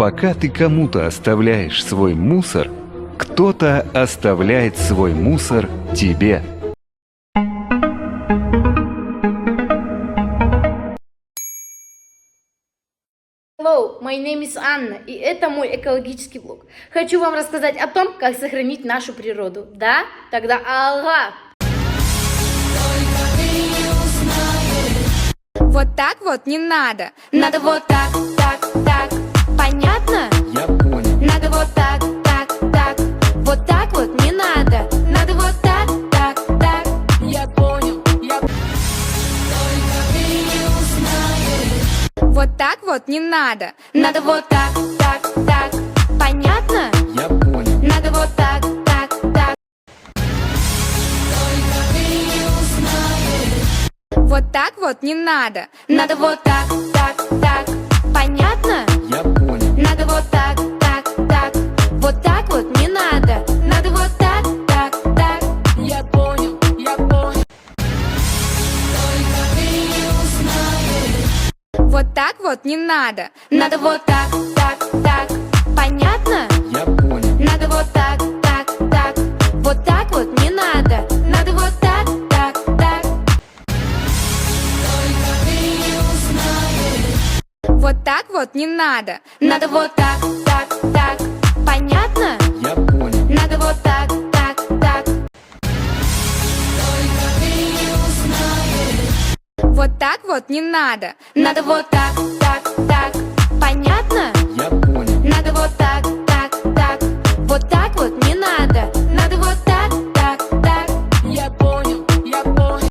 Пока ты кому-то оставляешь свой мусор, кто-то оставляет свой мусор тебе. Hello, my name is Анна, и это мой экологический блог. Хочу вам рассказать о том, как сохранить нашу природу. Да? Тогда ага! Вот так вот не надо. Надо вот так, так, так. Понятно? Я понял. Надо вот так, так, так. Вот так вот не надо. Надо вот так, так, так. Я понял, я... Вот так вот не надо. Надо вот так, так, так. Понятно? Я понял. Надо вот так, так, так. Вот так вот не надо. Надо вот так, так, так. Понятно? Я понял. Надо вот так, так, так. Вот так вот не надо. Надо вот так, так, так. Я понял, я понял. Вот так вот не надо. Надо вот так, так, так. Понятно? Я понял. Надо вот так, так, так. Вот так вот не надо. Надо вот так, так, так. Вот так вот не надо. Надо вот так, так, так. Понятно? Я понял. Надо вот так, так, так. Вот так вот не надо. Надо вот так, так, так. Понятно? Я понял. Надо вот так, так, так. Вот так вот не надо. Надо вот так, так, так. Я понял, я понял.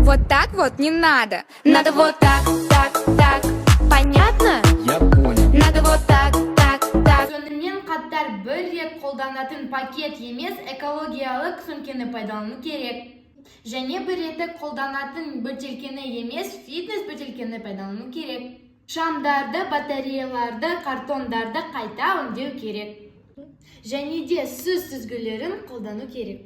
Вот так вот не надо. Надо вот так, так, так. Понятно? Я понял. Надо вот так, так, так. Сонымен қатар бір рет қолданатын пакет емес экологиялық сөмкені пайдалану керек. Және бір реттік қолданатын бөтелкені емес фитнес бөтелкені пайдалану керек. Шамдарды, батареяларды, картондарды қайта өңдеу керек. Және де сөз сүзгілерін қолдану керек.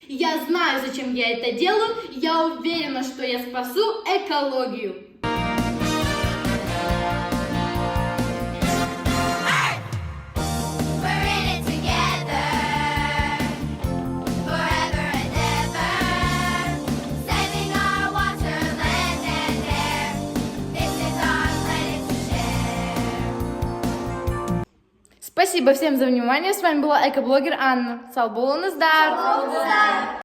Я знаю, зачем я это делаю. Я уверена, что я спасу экологию. We're in it together, forever and ever, saving our water, land and air. This is our planet to share. Спасибо всем за внимание. С вами была экоблогер Анна. Сау болыңыздар.